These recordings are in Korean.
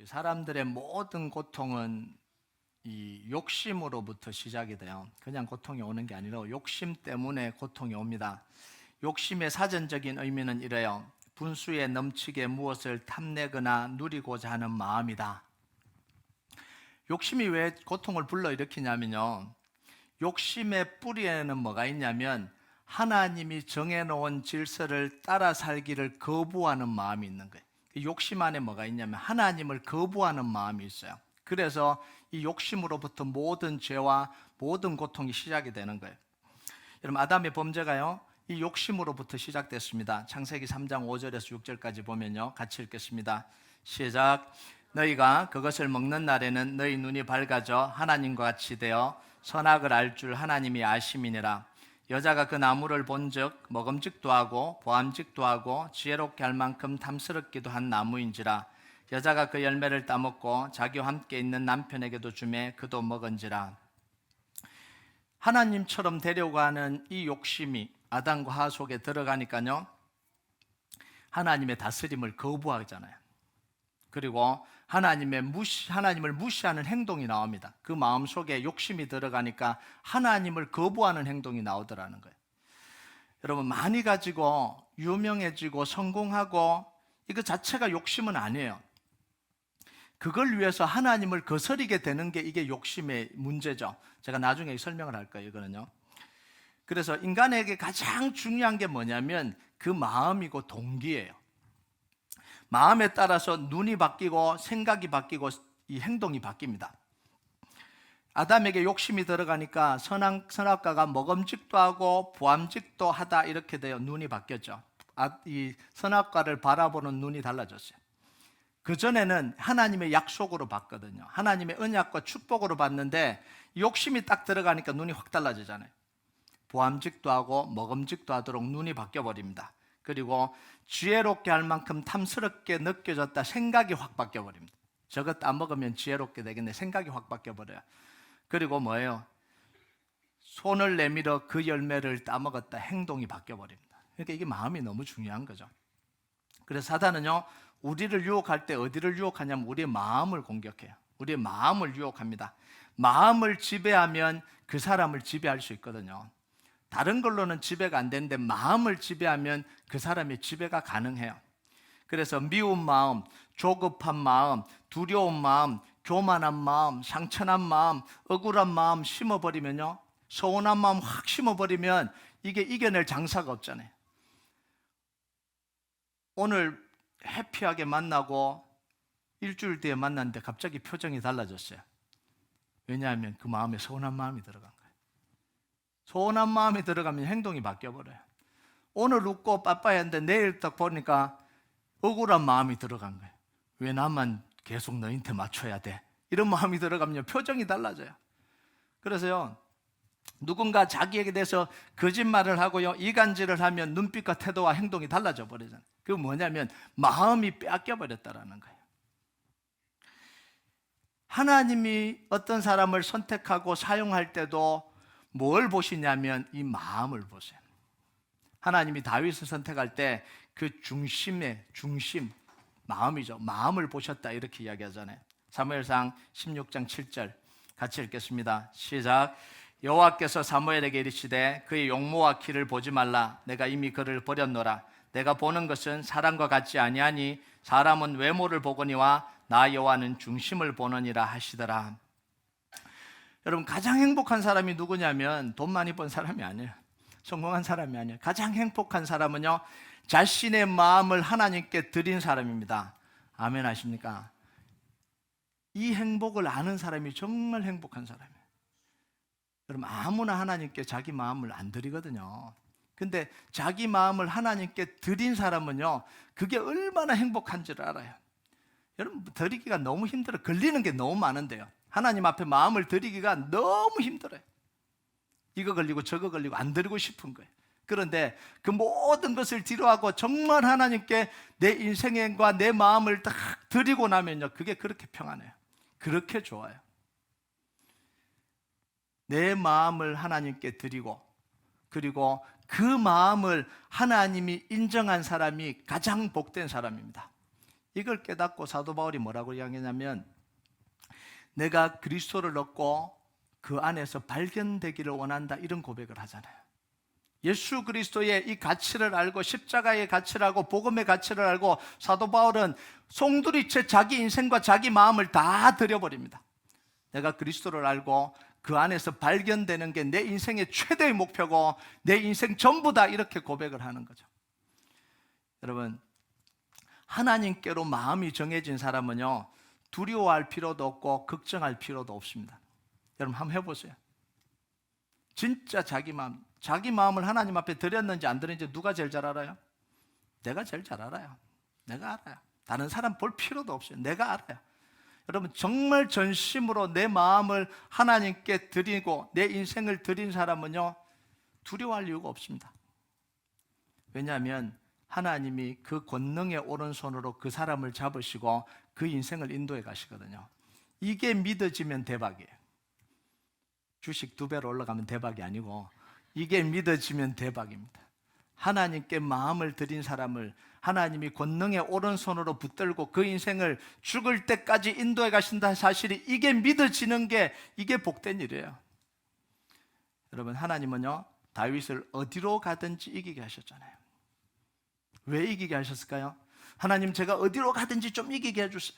사람들의 모든 고통은 이 욕심으로부터 시작이 돼요. 그냥 고통이 오는 게 아니라 욕심 때문에 고통이 옵니다. 욕심의 사전적인 의미는 이래요. 분수에 넘치게 무엇을 탐내거나 누리고자 하는 마음이다. 욕심이 왜 고통을 불러일으키냐면요, 욕심의 뿌리에는 뭐가 있냐면 하나님이 정해놓은 질서를 따라 살기를 거부하는 마음이 있는 거예요. 욕심 안에 뭐가 있냐면 하나님을 거부하는 마음이 있어요. 그래서 이 욕심으로부터 모든 죄와 모든 고통이 시작이 되는 거예요. 여러분, 아담의 범죄가요, 이 욕심으로부터 시작됐습니다. 창세기 3장 5절에서 6절까지 보면요, 같이 읽겠습니다. 시작. 너희가 그것을 먹는 날에는 너희 눈이 밝아져 하나님과 같이 되어 선악을 알 줄 하나님이 아심이니라. 여자가 그 나무를 본즉 먹음직도 하고 보암직도 하고 지혜롭게 할 만큼 탐스럽기도 한 나무인지라. 여자가 그 열매를 따먹고 자기와 함께 있는 남편에게도 주매 그도 먹은지라. 하나님처럼 되려고 하는 이 욕심이 아담과 하와 속에 들어가니까요, 하나님의 다스림을 거부하잖아요. 그리고 하나님을 무시하는 행동이 나옵니다. 그 마음 속에 욕심이 들어가니까 하나님을 거부하는 행동이 나오더라는 거예요. 여러분, 많이 가지고 유명해지고 성공하고 이거 자체가 욕심은 아니에요. 그걸 위해서 하나님을 거스르게 되는 게 이게 욕심의 문제죠. 제가 나중에 설명을 할 거예요, 이거는요. 그래서 인간에게 가장 중요한 게 뭐냐면 그 마음이고 동기예요. 마음에 따라서 눈이 바뀌고 생각이 바뀌고 이 행동이 바뀝니다. 아담에게 욕심이 들어가니까 선악과가 먹음직도 하고 보암직도 하다 이렇게 돼요. 눈이 바뀌었죠. 이 선악과를 바라보는 눈이 달라졌어요. 그전에는 하나님의 약속으로 봤거든요. 하나님의 언약과 축복으로 봤는데 욕심이 딱 들어가니까 눈이 확 달라지잖아요. 보암직도 하고 먹음직도 하도록 눈이 바뀌어버립니다. 그리고 지혜롭게 할 만큼 탐스럽게 느껴졌다 생각이 확 바뀌어버립니다. 저거 따먹으면 지혜롭게 되겠네 생각이 확 바뀌어버려요. 그리고 뭐예요? 손을 내밀어 그 열매를 따먹었다 행동이 바뀌어버립니다. 그러니까 이게 마음이 너무 중요한 거죠. 그래서 사단은요, 우리를 유혹할 때 어디를 유혹하냐면 우리의 마음을 공격해요. 우리의 마음을 유혹합니다. 마음을 지배하면 그 사람을 지배할 수 있거든요. 다른 걸로는 지배가 안 되는데 마음을 지배하면 그 사람의 지배가 가능해요. 그래서 미운 마음, 조급한 마음, 두려운 마음, 교만한 마음, 상처난 마음, 억울한 마음 심어버리면요, 서운한 마음 확 심어버리면 이게 이겨낼 장사가 없잖아요. 오늘 해피하게 만나고 일주일 뒤에 만났는데 갑자기 표정이 달라졌어요. 왜냐하면 그 마음에 서운한 마음이 들어간 거예요. 서운한 마음이 들어가면 행동이 바뀌어버려요. 오늘 웃고 빠빠했는데 내일 딱 보니까 억울한 마음이 들어간 거예요. 왜 나만 계속 너한테 맞춰야 돼? 이런 마음이 들어가면 표정이 달라져요. 그래서요, 누군가 자기에게 대해서 거짓말을 하고요, 이간질을 하면 눈빛과 태도와 행동이 달라져 버리잖아요. 그게 뭐냐면 마음이 빼앗겨 버렸다라는 거예요. 하나님이 어떤 사람을 선택하고 사용할 때도 뭘 보시냐면 이 마음을 보세요. 하나님이 다윗을 선택할 때 그 중심, 마음이죠. 마음을 보셨다 이렇게 이야기하잖아요. 사무엘상 16장 7절 같이 읽겠습니다. 시작. 여호와께서 사무엘에게 이르시되 그의 용모와 키를 보지 말라. 내가 이미 그를 버렸노라. 내가 보는 것은 사람과 같지 아니하니 사람은 외모를 보거니와 나 여호와는 중심을 보느니라 하시더라. 여러분, 가장 행복한 사람이 누구냐면 돈 많이 번 사람이 아니에요. 성공한 사람이 아니에요. 가장 행복한 사람은요, 자신의 마음을 하나님께 드린 사람입니다. 아멘 하십니까? 이 행복을 아는 사람이 정말 행복한 사람이에요. 여러분, 아무나 하나님께 자기 마음을 안 드리거든요. 근데 자기 마음을 하나님께 드린 사람은요, 그게 얼마나 행복한지를 알아요. 여러분, 드리기가 너무 힘들어요. 걸리는 게 너무 많은데요, 하나님 앞에 마음을 드리기가 너무 힘들어요. 이거 걸리고 저거 걸리고 안 드리고 싶은 거예요. 그런데 그 모든 것을 뒤로하고 정말 하나님께 내 인생과 내 마음을 딱 드리고 나면요, 그게 그렇게 평안해요. 그렇게 좋아요. 내 마음을 하나님께 드리고, 그리고 그 마음을 하나님이 인정한 사람이 가장 복된 사람입니다. 이걸 깨닫고 사도 바울이 뭐라고 이야기하냐면 내가 그리스도를 얻고 그 안에서 발견되기를 원한다, 이런 고백을 하잖아요. 예수 그리스도의 이 가치를 알고 십자가의 가치를 알고 복음의 가치를 알고 사도 바울은 송두리째 자기 인생과 자기 마음을 다 들여버립니다. 내가 그리스도를 알고 그 안에서 발견되는 게 내 인생의 최대의 목표고 내 인생 전부다, 이렇게 고백을 하는 거죠. 여러분, 하나님께로 마음이 정해진 사람은요, 두려워할 필요도 없고 걱정할 필요도 없습니다. 여러분 한번 해보세요. 진짜 자기 마음을 하나님 앞에 드렸는지 안 드렸는지 누가 제일 잘 알아요? 내가 제일 잘 알아요. 내가 알아요. 다른 사람 볼 필요도 없어요. 내가 알아요. 여러분, 정말 전심으로 내 마음을 하나님께 드리고 내 인생을 드린 사람은요, 두려워할 이유가 없습니다. 왜냐하면 하나님이 그 권능의 오른손으로 그 사람을 잡으시고 그 인생을 인도해 가시거든요. 이게 믿어지면 대박이에요. 주식 2배로 올라가면 대박이 아니고 이게 믿어지면 대박입니다. 하나님께 마음을 드린 사람을 하나님이 권능의 오른손으로 붙들고 그 인생을 죽을 때까지 인도해 가신다는 사실이, 이게 믿어지는 게, 이게 복된 일이에요. 여러분, 하나님은요, 다윗을 어디로 가든지 이기게 하셨잖아요. 왜 이기게 하셨을까요? 하나님, 제가 어디로 가든지 좀 이기게 해주세요.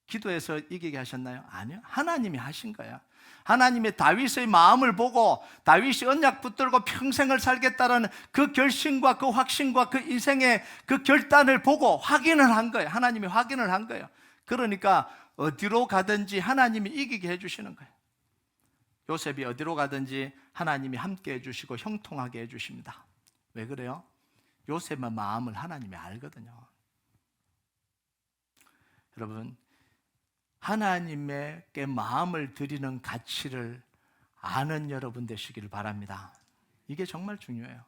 기도해서 이기게 하셨나요? 아니요, 하나님이 하신 거예요. 하나님의 다윗의 마음을 보고 다윗이 언약 붙들고 평생을 살겠다는 그 결심과 그 확신과 그 인생의 그 결단을 보고 확인을 한 거예요. 하나님이 확인을 한 거예요. 그러니까 어디로 가든지 하나님이 이기게 해주시는 거예요. 요셉이 어디로 가든지 하나님이 함께 해주시고 형통하게 해주십니다. 왜 그래요? 요셉의 마음을 하나님이 알거든요. 여러분, 하나님께 마음을 드리는 가치를 아는 여러분 되시기를 바랍니다. 이게 정말 중요해요.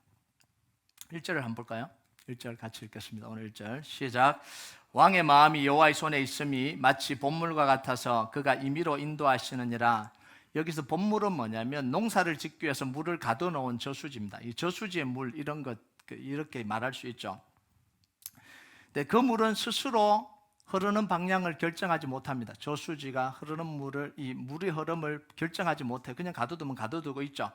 1절을 한번 볼까요? 1절 같이 읽겠습니다. 오늘 1절 시작. 왕의 마음이 여호와의 손에 있음이 마치 본물과 같아서 그가 임의로 인도하시느니라. 여기서 본물은 뭐냐면 농사를 짓기 위해서 물을 가둬놓은 저수지입니다. 이 저수지의 물, 이런 것 이렇게 말할 수 있죠. 근데 그 물은 스스로 흐르는 방향을 결정하지 못합니다. 저수지가 흐르는 물의 흐름을 결정하지 못해요. 그냥 가둬두면 가둬두고 있죠.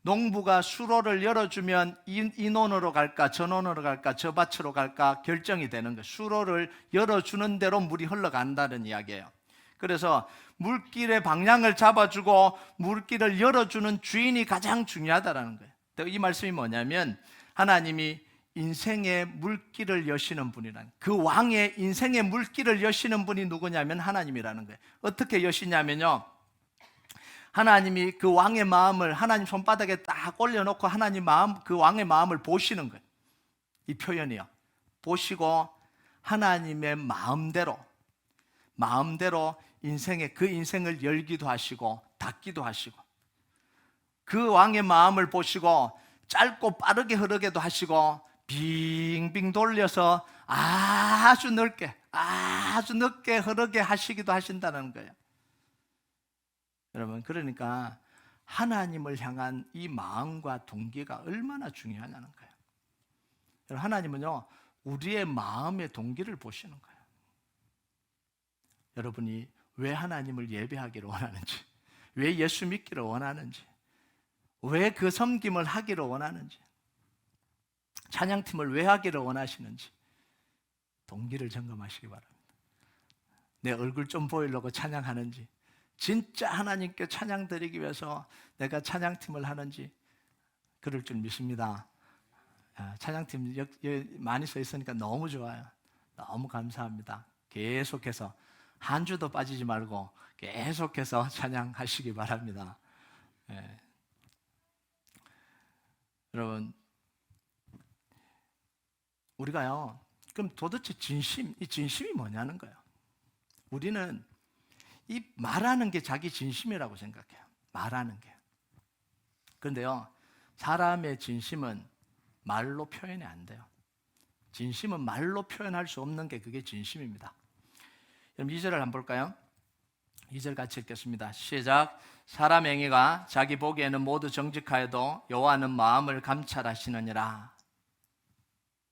농부가 수로를 열어주면 이 논으로 갈까 저 논으로 갈까 저 밭으로 갈까 결정이 되는 거예요. 수로를 열어주는 대로 물이 흘러간다는 이야기예요. 그래서 물길의 방향을 잡아주고 물길을 열어주는 주인이 가장 중요하다는 거예요. 이 말씀이 뭐냐면 하나님이 인생의 물길을 여시는 분이라는, 그 왕의 인생의 물길을 여시는 분이 누구냐면 하나님이라는 거예요. 어떻게 여시냐면요, 하나님이 그 왕의 마음을 하나님 손바닥에 딱 올려놓고 하나님 마음, 그 왕의 마음을 보시는 거예요. 이 표현이요. 보시고 하나님의 마음대로 인생의 그 인생을 열기도 하시고 닫기도 하시고, 그 왕의 마음을 보시고 짧고 빠르게 흐르게도 하시고 빙빙 돌려서 아주 넓게 흐르게 하시기도 하신다는 거예요. 여러분, 그러니까 하나님을 향한 이 마음과 동기가 얼마나 중요하냐는 거예요. 여러분, 하나님은요, 우리의 마음의 동기를 보시는 거예요. 여러분이 왜 하나님을 예배하기를 원하는지, 왜 예수 믿기를 원하는지, 왜 그 섬김을 하기를 원하는지, 찬양팀을 왜 하기를 원하시는지 동기를 점검하시기 바랍니다. 내 얼굴 좀 보이려고 찬양하는지, 진짜 하나님께 찬양 드리기 위해서 내가 찬양팀을 하는지, 그럴 줄 믿습니다. 찬양팀 많이 써 있으니까 너무 좋아요. 너무 감사합니다. 계속해서 한 주도 빠지지 말고 계속해서 찬양하시기 바랍니다. 여러분, 우리가요, 그럼 도대체 이 진심이 뭐냐는 거예요. 우리는 이 말하는 게 자기 진심이라고 생각해요. 말하는 게. 그런데요, 사람의 진심은 말로 표현이 안 돼요. 진심은 말로 표현할 수 없는 게 그게 진심입니다. 그럼 2절을 한번 볼까요? 2절 같이 읽겠습니다. 시작. 사람 행위가 자기 보기에는 모두 정직하여도 여호와는 마음을 감찰하시느니라.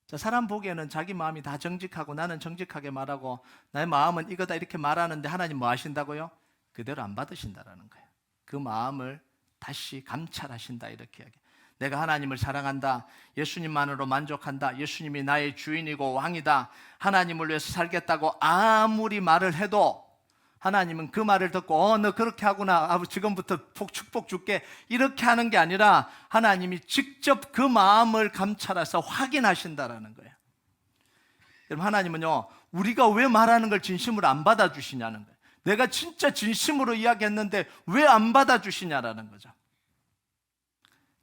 자, 사람 보기에는 자기 마음이 다 정직하고 나는 정직하게 말하고 나의 마음은 이거다 이렇게 말하는데 하나님 뭐 하신다고요? 그대로 안 받으신다라는 거예요. 그 마음을 다시 감찰하신다 이렇게 이야기해요. 내가 하나님을 사랑한다, 예수님만으로 만족한다, 예수님이 나의 주인이고 왕이다, 하나님을 위해서 살겠다고 아무리 말을 해도 하나님은 그 말을 듣고 너 그렇게 하구나, 지금부터 축복 줄게 이렇게 하는 게 아니라 하나님이 직접 그 마음을 감찰해서 확인하신다라는 거예요. 여러분, 하나님은요 우리가 왜 말하는 걸 진심으로 안 받아주시냐는 거예요. 내가 진짜 진심으로 이야기했는데 왜 안 받아주시냐라는 거죠.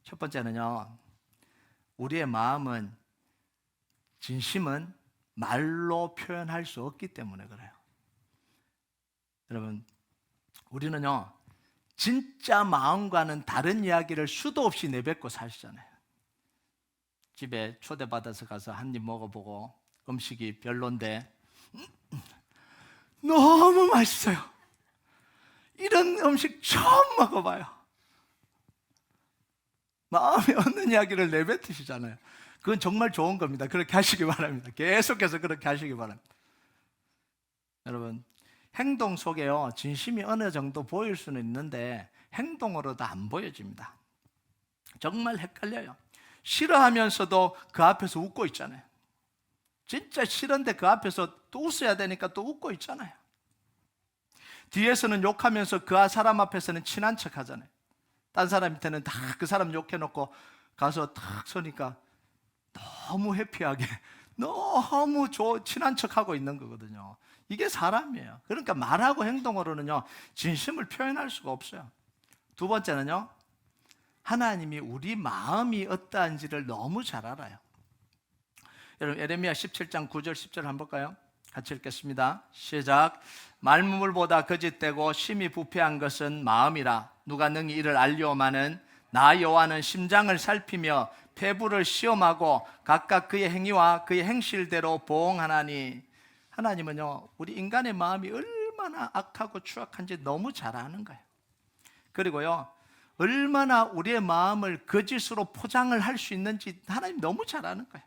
첫 번째는요, 우리의 마음은, 진심은 말로 표현할 수 없기 때문에 그래요. 여러분, 우리는요 진짜 마음과는 다른 이야기를 수도 없이 내뱉고 사시잖아요. 집에 초대받아서 가서 한 입 먹어보고 음식이 별론데 너무 맛있어요. 이런 음식 처음 먹어봐요. 마음에 없는 이야기를 내뱉으시잖아요. 그건 정말 좋은 겁니다. 그렇게 하시기 바랍니다. 계속해서 그렇게 하시기 바랍니다. 여러분, 행동 속에요 진심이 어느 정도 보일 수는 있는데 행동으로도 안 보여집니다. 정말 헷갈려요. 싫어하면서도 그 앞에서 웃고 있잖아요. 진짜 싫은데 그 앞에서 또 웃어야 되니까 또 웃고 있잖아요. 뒤에서는 욕하면서 그 사람 앞에서는 친한 척 하잖아요. 딴 사람 밑에는 다 그 사람 욕해놓고 가서 탁 서니까 너무 해피하게 너무 친한 척하고 있는 거거든요. 이게 사람이에요. 그러니까 말하고 행동으로는요 진심을 표현할 수가 없어요. 두 번째는요, 하나님이 우리 마음이 어떠한지를 너무 잘 알아요. 여러분, 에레미야 17장 9절 10절 한번 볼까요? 같이 읽겠습니다. 시작. 말문물보다 거짓되고 심히 부패한 것은 마음이라. 누가 능히 이를 알리오마는 나 여호와는 심장을 살피며 폐부를 시험하고 각각 그의 행위와 그의 행실대로 보응하나니. 하나님은요 우리 인간의 마음이 얼마나 악하고 추악한지 너무 잘 아는 거예요. 그리고요 얼마나 우리의 마음을 거짓으로 포장을 할 수 있는지 하나님 너무 잘 아는 거예요.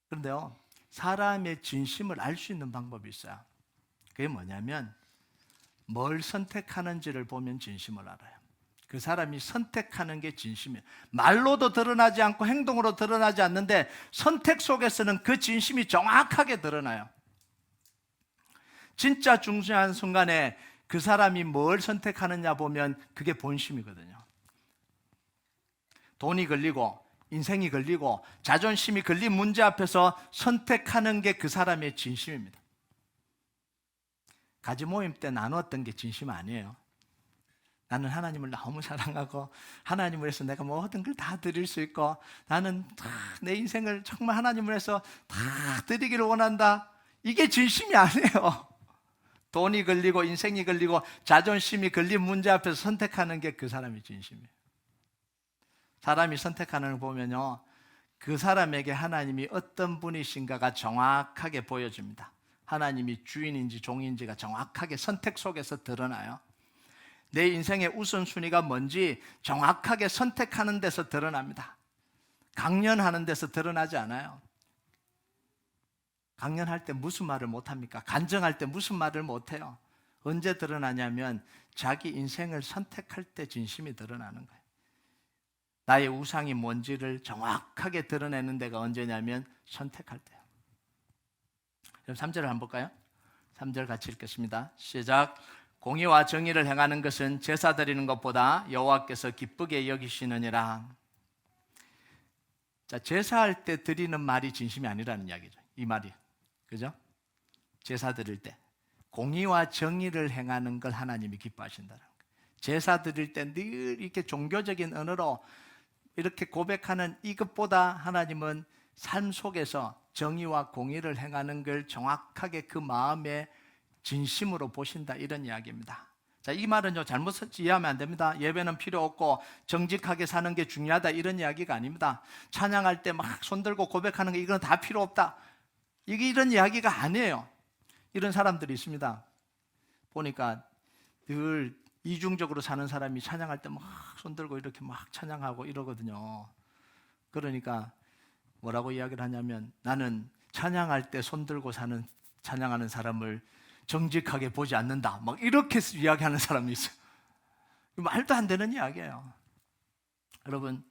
그런데요 사람의 진심을 알 수 있는 방법이 있어요. 그게 뭐냐면 뭘 선택하는지를 보면 진심을 알아요. 그 사람이 선택하는 게 진심이에요. 말로도 드러나지 않고 행동으로 드러나지 않는데 선택 속에서는 그 진심이 정확하게 드러나요. 진짜 중요한 순간에 그 사람이 뭘 선택하느냐 보면 그게 본심이거든요. 돈이 걸리고 인생이 걸리고 자존심이 걸린 문제 앞에서 선택하는 게 그 사람의 진심입니다. 가지 모임 때 나누었던 게 진심 아니에요. 나는 하나님을 너무 사랑하고 하나님을 위해서 내가 모든 걸 다 드릴 수 있고 나는 내 인생을 정말 하나님을 위해서 다 드리기를 원한다. 이게 진심이 아니에요. 돈이 걸리고 인생이 걸리고 자존심이 걸린 문제 앞에서 선택하는 게 그 사람의 진심이에요. 사람이 선택하는 걸 보면요 그 사람에게 하나님이 어떤 분이신가가 정확하게 보여집니다. 하나님이 주인인지 종인지가 정확하게 선택 속에서 드러나요. 내 인생의 우선순위가 뭔지 정확하게 선택하는 데서 드러납니다. 강연하는 데서 드러나지 않아요. 강연할 때 무슨 말을 못합니까? 간증할 때 무슨 말을 못해요? 언제 드러나냐면 자기 인생을 선택할 때 진심이 드러나는 거예요. 나의 우상이 뭔지를 정확하게 드러내는 데가 언제냐면 선택할 때요. 그럼 3절을 한번 볼까요? 3절 같이 읽겠습니다. 시작. 공의와 정의를 행하는 것은 제사 드리는 것보다 여호와께서 기쁘게 여기시느니라. 자, 제사할 때 드리는 말이 진심이 아니라는 이야기죠. 이 말이. 그죠? 제사 드릴 때 공의와 정의를 행하는 걸 하나님이 기뻐하신다는 거예요. 제사 드릴 때 늘 이렇게 종교적인 언어로 이렇게 고백하는 이것보다 하나님은 삶 속에서 정의와 공의를 행하는 걸 정확하게 그 마음에 진심으로 보신다 이런 이야기입니다. 자, 이 말은요 잘못 이해하면 안 됩니다. 예배는 필요 없고 정직하게 사는 게 중요하다 이런 이야기가 아닙니다. 찬양할 때 막 손들고 고백하는 게 이건 다 필요 없다. 이게 이런 이야기가 아니에요. 이런 사람들이 있습니다. 보니까 늘 이중적으로 사는 사람이 찬양할 때 막 손들고 이렇게 막 찬양하고 이러거든요. 그러니까 뭐라고 이야기를 하냐면 나는 찬양할 때 손 들고 찬양하는 사람을 정직하게 보지 않는다. 막 이렇게 이야기하는 사람이 있어요. 말도 안 되는 이야기예요. 여러분,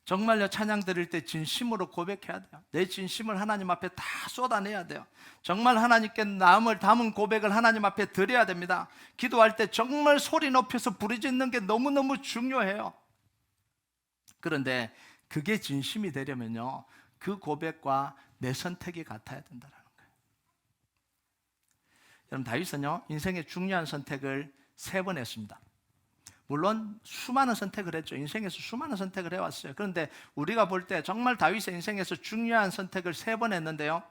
정말요, 찬양 드릴 때 진심으로 고백해야 돼요. 내 진심을 하나님 앞에 다 쏟아내야 돼요. 정말 하나님께 마음을 담은 고백을 하나님 앞에 드려야 됩니다. 기도할 때 정말 소리 높여서 부르짖는 게 너무너무 중요해요. 그런데 그게 진심이 되려면요, 그 고백과 내 선택이 같아야 된다는 거예요. 여러분, 다윗은요, 인생의 중요한 선택을 3번 했습니다. 물론 수많은 선택을 했죠. 인생에서 수많은 선택을 해왔어요. 그런데 우리가 볼 때 정말 다윗의 인생에서 중요한 선택을 3번 했는데요,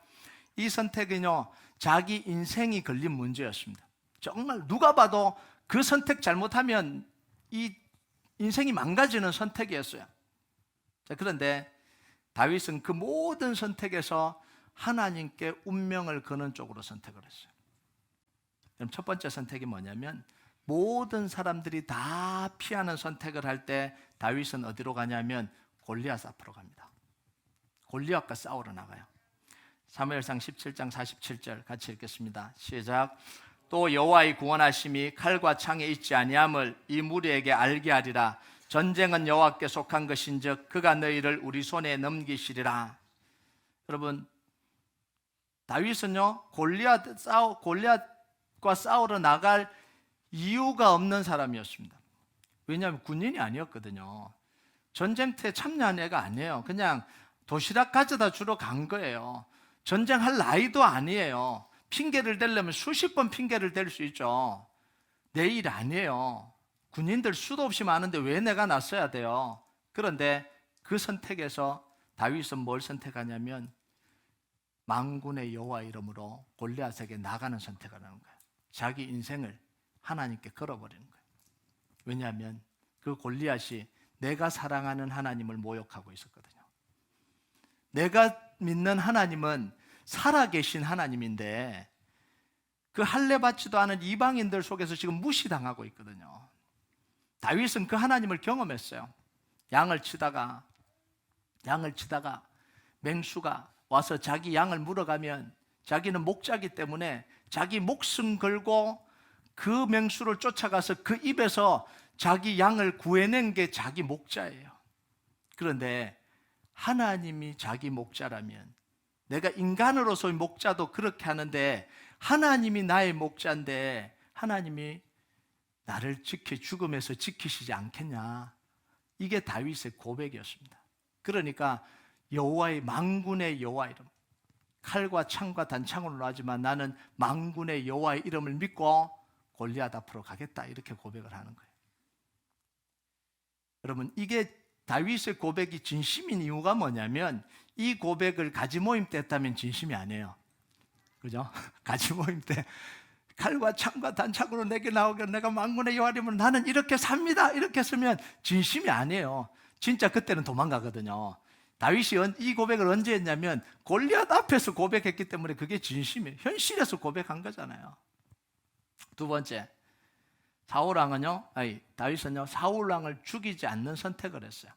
이 선택은요, 자기 인생이 걸린 문제였습니다. 정말 누가 봐도 그 선택 잘못하면 이 인생이 망가지는 선택이었어요. 자, 그런데 다윗은 그 모든 선택에서 하나님께 운명을 거는 쪽으로 선택을 했어요. 그럼 첫 번째 선택이 뭐냐면, 모든 사람들이 다 피하는 선택을 할 때 다윗은 어디로 가냐면 골리앗 앞으로 갑니다. 골리앗과 싸우러 나가요. 사무엘상 17장 47절 같이 읽겠습니다. 시작. 또 여호와의 구원하심이 칼과 창에 있지 아니함을 이 무리에게 알게 하리라. 전쟁은 여호와께 속한 것인즉 그가 너희를 우리 손에 넘기시리라. 여러분, 다윗은요, 골리앗과 싸우러 나갈 이유가 없는 사람이었습니다. 왜냐하면 군인이 아니었거든요. 전쟁터에 참여한 애가 아니에요. 그냥 도시락 가져다 주러 간 거예요. 전쟁할 나이도 아니에요. 핑계를 대려면 수십 번 핑계를 댈 수 있죠. 내 일 아니에요. 군인들 수도 없이 많은데 왜 내가 나서야 돼요? 그런데 그 선택에서 다윗은 뭘 선택하냐면 만군의 여호와 이름으로 골리앗에게 나가는 선택을 하는 거예요. 자기 인생을 하나님께 걸어버리는 거예요. 왜냐하면 그 골리앗이 내가 사랑하는 하나님을 모욕하고 있었거든요. 내가 믿는 하나님은 살아계신 하나님인데 그 할례 받지도 않은 이방인들 속에서 지금 무시당하고 있거든요. 다윗은 그 하나님을 경험했어요. 양을 치다가 맹수가 와서 자기 양을 물어가면 자기는 목자기 때문에 자기 목숨 걸고 그 맹수를 쫓아가서 그 입에서 자기 양을 구해낸 게 자기 목자예요. 그런데 하나님이 자기 목자라면, 내가 인간으로서의 목자도 그렇게 하는데 하나님이 나의 목자인데 하나님이 나를 죽음에서 지키시지 않겠냐. 이게 다윗의 고백이었습니다. 그러니까 여호와의 만군의 여호와 이름, 칼과 창과 단창으로 하지만 나는 만군의 여호와의 이름을 믿고 골리앗 앞으로 가겠다, 이렇게 고백을 하는 거예요. 여러분, 이게 다윗의 고백이 진심인 이유가 뭐냐면 이 고백을 가지 모임 때 했다면 진심이 아니에요. 그죠? 가지 모임 때 칼과 창과 단창으로 내게 나오게 내가 만군의 여호와 이름으로 나는 이렇게 삽니다, 이렇게 했으면 진심이 아니에요. 진짜 그때는 도망가거든요. 다윗이 이 고백을 언제 했냐면 골리앗 앞에서 고백했기 때문에 그게 진심이에요. 현실에서 고백한 거잖아요. 두 번째, 다윗은요, 사울 왕을 죽이지 않는 선택을 했어요.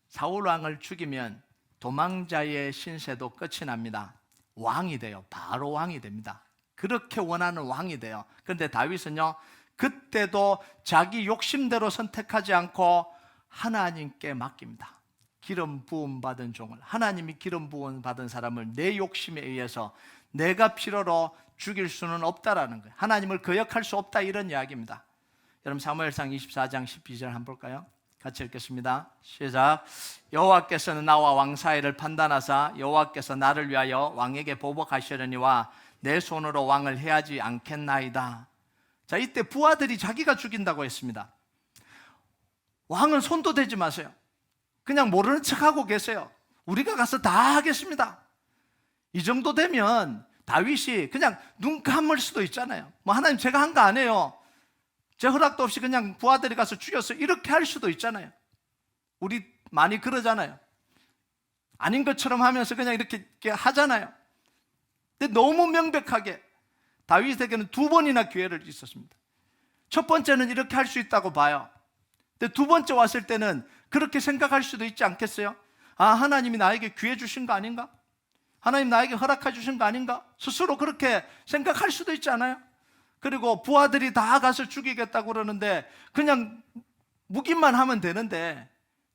사울 왕을 죽이면 도망자의 신세도 끝이 납니다. 왕이 돼요. 바로 왕이 됩니다. 그렇게 원하는 왕이 돼요. 그런데 다윗은요, 그때도 자기 욕심대로 선택하지 않고 하나님께 맡깁니다. 기름 부음 받은 종을, 하나님이 기름 부음 받은 사람을 내 욕심에 의해서 내가 필요로 죽일 수는 없다라는 거예요. 하나님을 거역할 수 없다, 이런 이야기입니다. 여러분, 사무엘상 24장 12절 한번 볼까요? 같이 읽겠습니다. 시작. 여호와께서는 나와 왕 사이를 판단하사 여호와께서 나를 위하여 왕에게 보복하시려니와 내 손으로 왕을 해하지 않겠나이다. 자, 이때 부하들이 자기가 죽인다고 했습니다. 왕은 손도 대지 마세요. 그냥 모르는 척하고 계세요. 우리가 가서 다 하겠습니다. 이 정도 되면 다윗이 그냥 눈 감을 수도 있잖아요. 뭐 하나님 제가 한 거 아니에요, 제 허락도 없이 그냥 부하들이 가서 죽였어, 이렇게 할 수도 있잖아요. 우리 많이 그러잖아요. 아닌 것처럼 하면서 그냥 이렇게 하잖아요. 근데 너무 명백하게 다윗에게는 2번이나 기회를 있었습니다. 첫 번째는 이렇게 할 수 있다고 봐요. 근데 두 번째 왔을 때는 그렇게 생각할 수도 있지 않겠어요? 아, 하나님이 나에게 기회 주신 거 아닌가? 하나님 나에게 허락해 주신 거 아닌가? 스스로 그렇게 생각할 수도 있잖아요. 그리고 부하들이 다 가서 죽이겠다고 그러는데 그냥 묵인만 하면 되는데,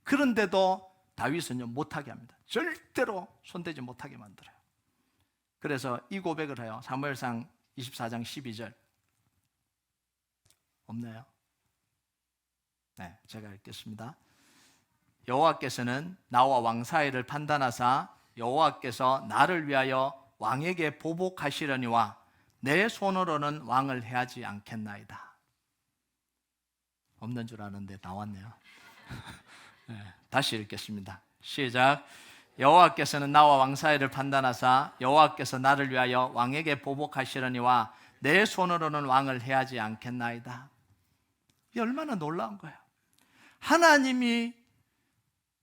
그런데도 다윗은요 못하게 합니다. 절대로 손대지 못하게 만들어요. 그래서 이 고백을 해요. 사무엘상 24장 12절 없나요? 네, 제가 읽겠습니다. 여호와께서는 나와 왕 사이를 판단하사 여호와께서 나를 위하여 왕에게 보복하시려니와 내 손으로는 왕을 해하지 않겠나이다. 없는 줄 아는데 나왔네요. 네, 다시 읽겠습니다. 시작. 여호와께서는 나와 왕 사이를 판단하사 여호와께서 나를 위하여 왕에게 보복하시려니와 내 손으로는 왕을 해하지 않겠나이다. 이게 얼마나 놀라운 거예요. 하나님이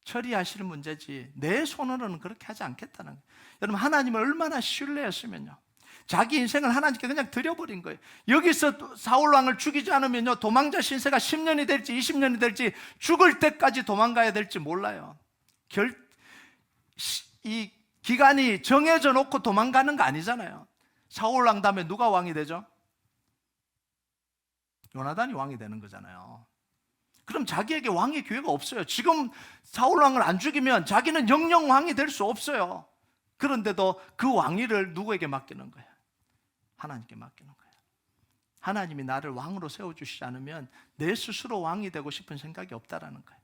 처리하실 문제지 내 손으로는 그렇게 하지 않겠다는 거예요. 여러분, 하나님을 얼마나 신뢰했으면요, 자기 인생을 하나님께 그냥 드려버린 거예요. 여기서 사울 왕을 죽이지 않으면요, 도망자 신세가 10년이 될지 20년이 될지 죽을 때까지 도망가야 될지 몰라요. 이 기간이 정해져 놓고 도망가는 거 아니잖아요. 사울 왕 다음에 누가 왕이 되죠? 요나단이 왕이 되는 거잖아요. 그럼 자기에게 왕의 기회가 없어요. 지금 사울 왕을 안 죽이면 자기는 영영 왕이 될 수 없어요. 그런데도 그 왕위를 누구에게 맡기는 거예요? 하나님께 맡기는 거예요. 하나님이 나를 왕으로 세워주시지 않으면 내 스스로 왕이 되고 싶은 생각이 없다라는 거예요.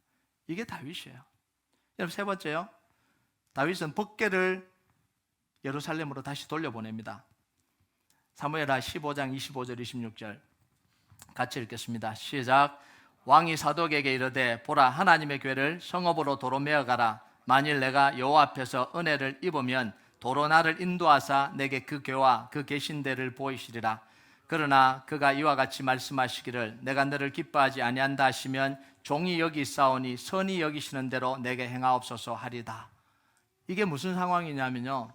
이게 다윗이에요. 여러분, 세 번째요, 다윗은 법궤를 예루살렘으로 다시 돌려보냅니다. 사무엘하 15장 25절 26절 같이 읽겠습니다. 시작. 왕이 사독에게 이르되 보라, 하나님의 궤를 성읍으로 도로 메어가라. 만일 내가 여호와 앞에서 은혜를 입으면 도로 나를 인도하사 내게 그 궤와 그 계신 데를 보이시리라. 그러나 그가 이와 같이 말씀하시기를 내가 너를 기뻐하지 아니한다 하시면 종이 여기 있사오니 선히 여기시는 대로 내게 행하옵소서 하리다. 이게 무슨 상황이냐면요,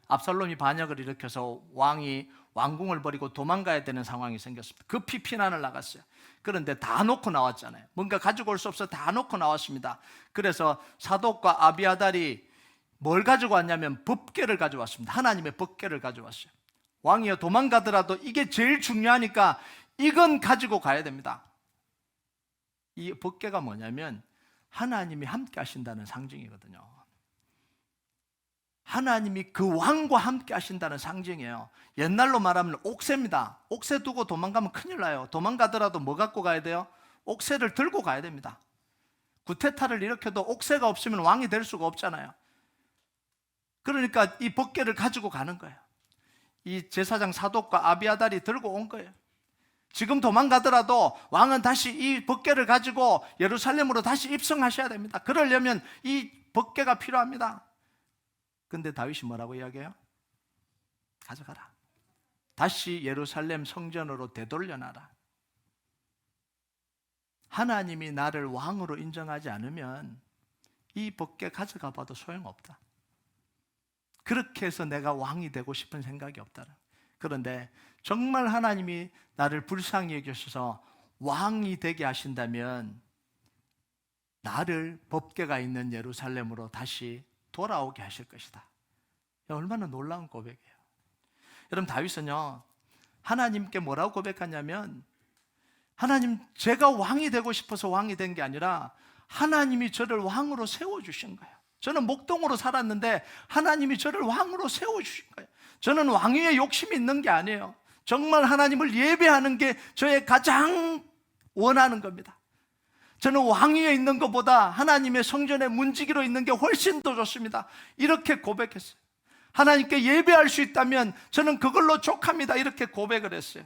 압살롬이 반역을 일으켜서 왕이 왕궁을 버리고 도망가야 되는 상황이 생겼습니다. 급히 피난을 나갔어요. 그런데 다 놓고 나왔잖아요. 뭔가 가지고 올 수 없어 다 놓고 나왔습니다. 그래서 사독과 아비아달이 뭘 가지고 왔냐면 법궤를 가져왔습니다. 하나님의 법궤를 가져왔어요. 왕이여, 도망가더라도 이게 제일 중요하니까 이건 가지고 가야 됩니다. 이 법궤가 뭐냐면 하나님이 함께 하신다는 상징이거든요. 하나님이 그 왕과 함께 하신다는 상징이에요. 옛날로 말하면 옥새입니다. 옥새 두고 도망가면 큰일 나요. 도망가더라도 뭐 갖고 가야 돼요? 옥새를 들고 가야 됩니다. 구테타를 일으켜도 옥새가 없으면 왕이 될 수가 없잖아요. 그러니까 이 법궤를 가지고 가는 거예요. 이 제사장 사독과 아비아달이 들고 온 거예요. 지금 도망가더라도 왕은 다시 이 법궤를 가지고 예루살렘으로 다시 입성하셔야 됩니다. 그러려면 이 법궤가 필요합니다. 근데 다윗이 뭐라고 이야기해요? 가져가라. 다시 예루살렘 성전으로 되돌려놔라. 하나님이 나를 왕으로 인정하지 않으면 이 법궤 가져가 봐도 소용없다. 그렇게 해서 내가 왕이 되고 싶은 생각이 없다. 그런데 정말 하나님이 나를 불쌍히 여기셔서 왕이 되게 하신다면 나를 법궤가 있는 예루살렘으로 다시 돌아오게 하실 것이다. 얼마나 놀라운 고백이에요. 여러분, 다윗은요, 하나님께 뭐라고 고백하냐면, 하나님, 제가 왕이 되고 싶어서 왕이 된 게 아니라 하나님이 저를 왕으로 세워주신 거예요. 저는 목동으로 살았는데 하나님이 저를 왕으로 세워주신 거예요. 저는 왕위에 욕심이 있는 게 아니에요. 정말 하나님을 예배하는 게 저의 가장 원하는 겁니다. 저는 왕위에 있는 것보다 하나님의 성전에 문지기로 있는 게 훨씬 더 좋습니다. 이렇게 고백했어요. 하나님께 예배할 수 있다면 저는 그걸로 족합니다. 이렇게 고백을 했어요.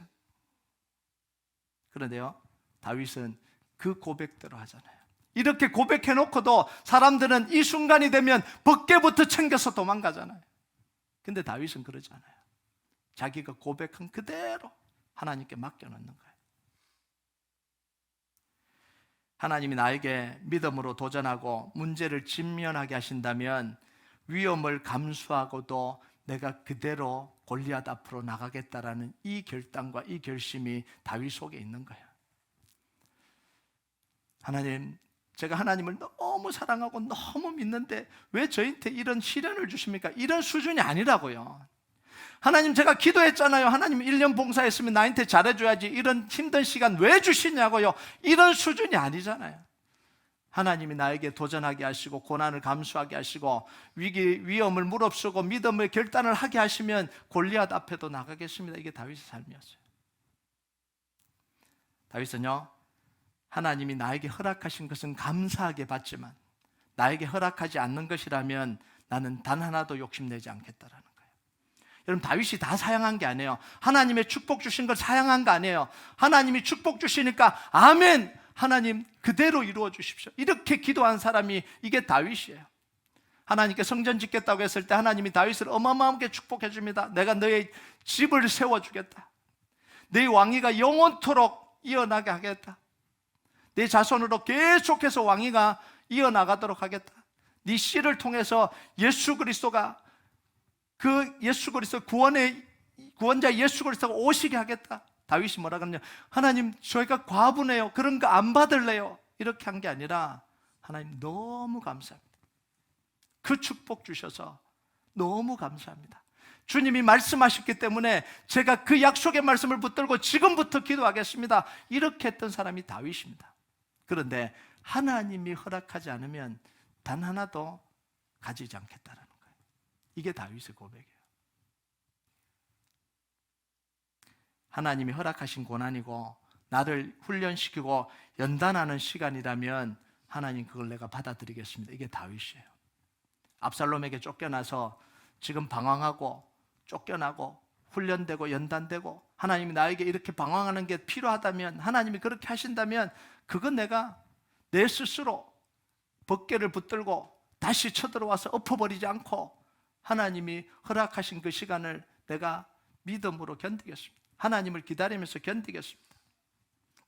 그런데요, 다윗은 그 고백대로 하잖아요. 이렇게 고백해놓고도 사람들은 이 순간이 되면 법궤부터 챙겨서 도망가잖아요. 근데 다윗은 그러지 않아요. 자기가 고백한 그대로 하나님께 맡겨놓는 거예요. 하나님이 나에게 믿음으로 도전하고 문제를 직면하게 하신다면 위험을 감수하고도 내가 그대로 골리앗 앞으로 나가겠다라는 이 결단과 이 결심이 다윗 속에 있는 거예요. 하나님, 제가 하나님을 너무 사랑하고 너무 믿는데 왜 저한테 이런 시련을 주십니까? 이런 수준이 아니라고요. 하나님, 제가 기도했잖아요. 하나님 1년 봉사했으면 나한테 잘해줘야지. 이런 힘든 시간 왜 주시냐고요. 이런 수준이 아니잖아요. 하나님이 나에게 도전하게 하시고 고난을 감수하게 하시고 위험을 무릅쓰고 믿음의 결단을 하게 하시면 골리앗 앞에도 나가겠습니다. 이게 다윗의 삶이었어요. 다윗은요, 하나님이 나에게 허락하신 것은 감사하게 받지만 나에게 허락하지 않는 것이라면 나는 단 하나도 욕심내지 않겠다라는 거예요. 여러분, 다윗이 다 사양한 게 아니에요. 하나님의 축복 주신 걸 사양한 거 아니에요. 하나님이 축복 주시니까 아멘, 하나님 그대로 이루어 주십시오, 이렇게 기도한 사람이 이게 다윗이에요. 하나님께 성전 짓겠다고 했을 때 하나님이 다윗을 어마어마하게 축복해 줍니다. 내가 너의 집을 세워주겠다. 네 왕위가 영원토록 이어나게 하겠다. 내 자손으로 계속해서 왕위가 이어나가도록 하겠다. 네 씨를 통해서 예수 그리스도가, 그 예수 그리스도 구원자 예수 그리스도가 오시게 하겠다. 다윗이 뭐라 그러냐, 하나님 저희가 과부네요, 그런 거 안 받을래요, 이렇게 한 게 아니라 하나님 너무 감사합니다. 그 축복 주셔서 너무 감사합니다. 주님이 말씀하셨기 때문에 제가 그 약속의 말씀을 붙들고 지금부터 기도하겠습니다, 이렇게 했던 사람이 다윗입니다. 그런데 하나님이 허락하지 않으면 단 하나도 가지지 않겠다라는 거예요. 이게 다윗의 고백이에요. 하나님이 허락하신 고난이고 나를 훈련시키고 연단하는 시간이라면 하나님 그걸 내가 받아들이겠습니다. 이게 다윗이에요. 압살롬에게 쫓겨나서 지금 방황하고 쫓겨나고 훈련되고 연단되고 하나님이 나에게 이렇게 방황하는 게 필요하다면, 하나님이 그렇게 하신다면 그건 내가 내 스스로 벗개를 붙들고 다시 쳐들어와서 엎어버리지 않고 하나님이 허락하신 그 시간을 내가 믿음으로 견디겠습니다. 하나님을 기다리면서 견디겠습니다.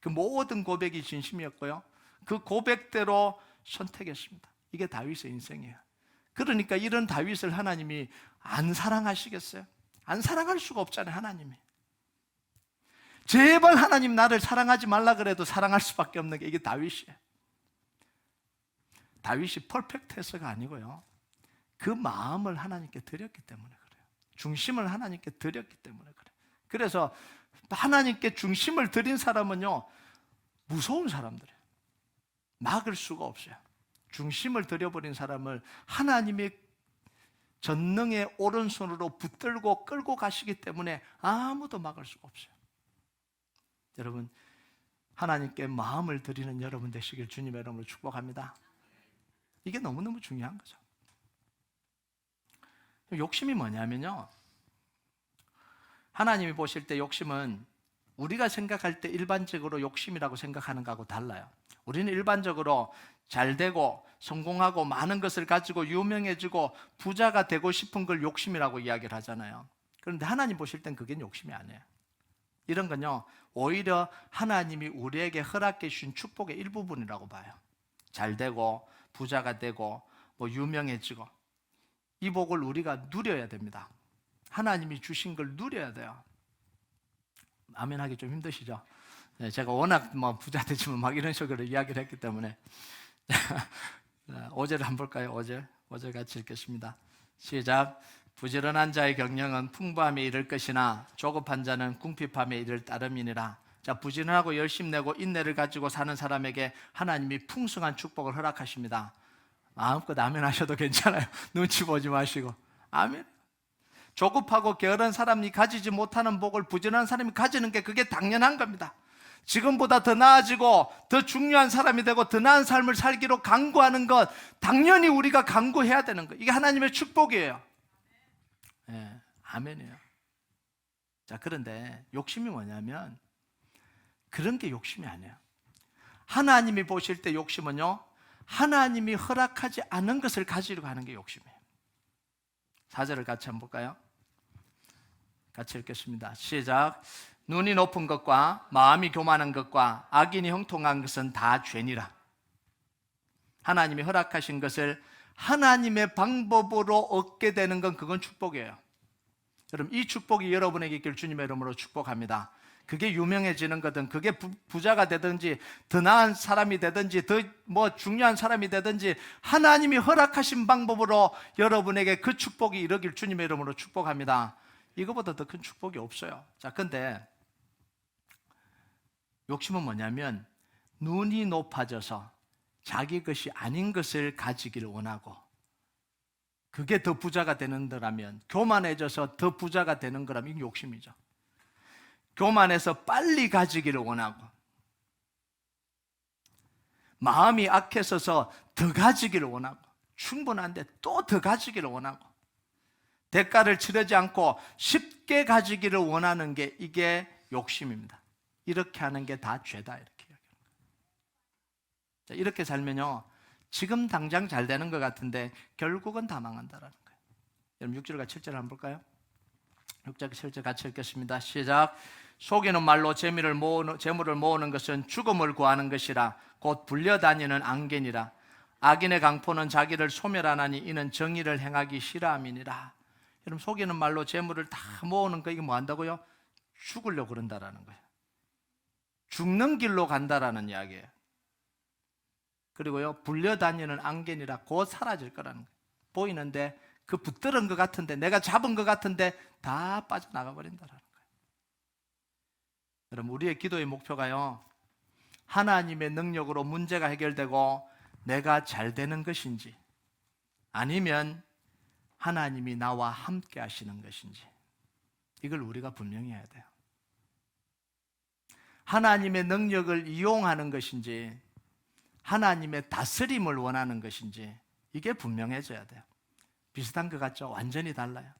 그 모든 고백이 진심이었고요, 그 고백대로 선택했습니다. 이게 다윗의 인생이에요. 그러니까 이런 다윗을 하나님이 안 사랑하시겠어요? 안 사랑할 수가 없잖아요. 하나님이 제발 하나님 나를 사랑하지 말라 그래도 사랑할 수밖에 없는 게 이게 다윗이에요. 다윗이 퍼펙트해서가 아니고요, 그 마음을 하나님께 드렸기 때문에 그래요. 중심을 하나님께 드렸기 때문에 그래요. 그래서 하나님께 중심을 드린 사람은요, 무서운 사람들이에요. 막을 수가 없어요. 중심을 들여버린 사람을 하나님의 전능의 오른손으로 붙들고 끌고 가시기 때문에 아무도 막을 수가 없어요. 여러분, 하나님께 마음을 드리는 여러분 되시길 주님의 이름으로 축복합니다. 이게 너무너무 중요한 거죠. 욕심이 뭐냐면요, 하나님이 보실 때 욕심은 우리가 생각할 때 일반적으로 욕심이라고 생각하는 거하고 달라요. 우리는 일반적으로 잘 되고 성공하고 많은 것을 가지고 유명해지고 부자가 되고 싶은 걸 욕심이라고 이야기를 하잖아요. 그런데 하나님 보실 땐 그게 욕심이 아니에요. 이런 건요, 오히려 하나님이 우리에게 허락해 주신 축복의 일부분이라고 봐요. 잘 되고 부자가 되고 유명해지고, 이 복을 우리가 누려야 됩니다. 하나님이 주신 걸 누려야 돼요. 아멘 하기 좀 힘드시죠? 제가 워낙 부자 되지만 막 이런 식으로 이야기를 했기 때문에 5절을 한번 볼까요? 5절 같이 읽겠습니다. 시작. 부지런한 자의 경영은 풍부함에 이를 것이나 조급한 자는 궁핍함에 이를 따름이니라. 자, 부지런하고 열심 내고 인내를 가지고 사는 사람에게 하나님이 풍성한 축복을 허락하십니다. 마음껏 아멘 하셔도 괜찮아요. 눈치 보지 마시고 아멘. 조급하고 게으른 사람이 가지지 못하는 복을 부지런한 사람이 가지는 게 그게 당연한 겁니다. 지금보다 더 나아지고 더 중요한 사람이 되고 더 나은 삶을 살기로 간구하는 것, 당연히 우리가 간구해야 되는 것, 이게 하나님의 축복이에요. 네, 아멘이에요. 자, 그런데 욕심이 뭐냐면 그런 게 욕심이 아니에요. 하나님이 보실 때 욕심은요, 하나님이 허락하지 않은 것을 가지려고 하는 게 욕심이에요. 4절을 같이 한번 볼까요? 같이 읽겠습니다. 시작. 눈이 높은 것과 마음이 교만한 것과 악인이 형통한 것은 다 죄니라. 하나님이 허락하신 것을 하나님의 방법으로 얻게 되는 건 그건 축복이에요. 여러분, 이 축복이 여러분에게 있길 주님의 이름으로 축복합니다. 그게 유명해지는 거든, 그게 부자가 되든지 더 나은 사람이 되든지 더 뭐 중요한 사람이 되든지 하나님이 허락하신 방법으로 여러분에게 그 축복이 이루길 주님의 이름으로 축복합니다. 이거보다 더 큰 축복이 없어요. 자, 근데 욕심은 뭐냐면 눈이 높아져서 자기 것이 아닌 것을 가지기를 원하고, 그게 더 부자가 되는 거라면, 교만해져서 더 부자가 되는 거라면 이게 욕심이죠. 교만해서 빨리 가지기를 원하고, 마음이 악해서서 더 가지기를 원하고, 충분한데 또 더 가지기를 원하고, 대가를 치르지 않고 쉽게 가지기를 원하는 게 이게 욕심입니다. 이렇게 하는 게 다 죄다, 이렇게 이야기하는 거예요. 자, 이렇게 살면요, 지금 당장 잘 되는 것 같은데 결국은 다 망한다라는 거예요. 여러분 6절과 7절 한번 볼까요? 6절 7절 같이 읽겠습니다. 시작. 속이는 말로 재물을 모으는 것은 죽음을 구하는 것이라 곧 불려다니는 앙견이라. 악인의 강포는 자기를 소멸하나니 이는 정의를 행하기 싫어함이니라. 여러분, 속이는 말로 재물을 다 모으는 거, 이게 뭐 한다고요? 죽으려고 그런다라는 거예요. 죽는 길로 간다라는 이야기예요. 그리고요, 불려다니는 앙견이라 곧 사라질 거라는 거예요. 보이는데 그 붙들은 것 같은데, 내가 잡은 것 같은데 다 빠져나가 버린다라는 거예요. 여러분, 우리의 기도의 목표가요, 하나님의 능력으로 문제가 해결되고 내가 잘 되는 것인지, 아니면 하나님이 나와 함께 하시는 것인지, 이걸 우리가 분명히 해야 돼요. 하나님의 능력을 이용하는 것인지 하나님의 다스림을 원하는 것인지, 이게 분명해져야 돼요. 비슷한 것 같죠? 완전히 달라요.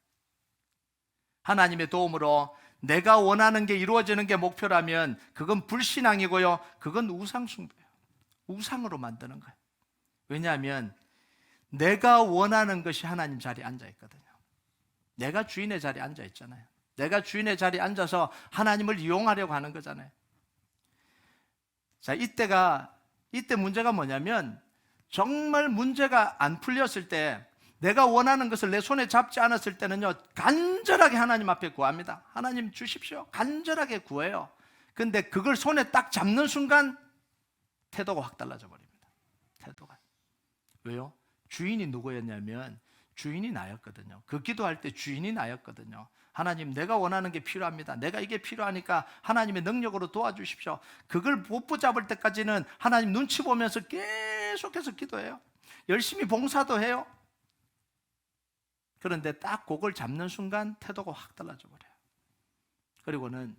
하나님의 도움으로 내가 원하는 게 이루어지는 게 목표라면 그건 불신앙이고요, 그건 우상숭배예요. 우상으로 만드는 거예요. 왜냐하면 내가 원하는 것이 하나님 자리에 앉아 있거든요. 내가 주인의 자리에 앉아 있잖아요. 내가 주인의 자리에 앉아서 하나님을 이용하려고 하는 거잖아요. 자, 이때 문제가 뭐냐면, 정말 문제가 안 풀렸을 때, 내가 원하는 것을 내 손에 잡지 않았을 때는요, 간절하게 하나님 앞에 구합니다. 하나님 주십시오. 간절하게 구해요. 근데 그걸 손에 딱 잡는 순간 태도가 확 달라져 버립니다. 태도가. 왜요? 주인이 누구였냐면 주인이 나였거든요. 그 기도할 때 주인이 나였거든요. 하나님, 내가 원하는 게 필요합니다. 내가 이게 필요하니까 하나님의 능력으로 도와주십시오. 그걸 못 붙잡을 때까지는 하나님 눈치 보면서 계속해서 기도해요. 열심히 봉사도 해요. 그런데 딱 그걸 잡는 순간 태도가 확 달라져 버려요. 그리고는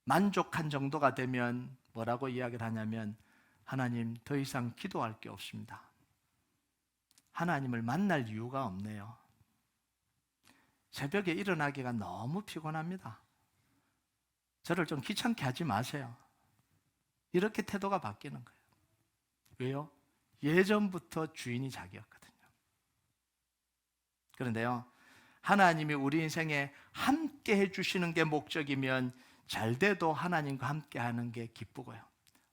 만족한 정도가 되면 뭐라고 이야기를 하냐면, 하나님, 더 이상 기도할 게 없습니다. 하나님을 만날 이유가 없네요. 새벽에 일어나기가 너무 피곤합니다. 저를 좀 귀찮게 하지 마세요. 이렇게 태도가 바뀌는 거예요. 왜요? 예전부터 주인이 자기였거든요. 그런데요, 하나님이 우리 인생에 함께 해주시는 게 목적이면 잘 돼도 하나님과 함께 하는 게 기쁘고요,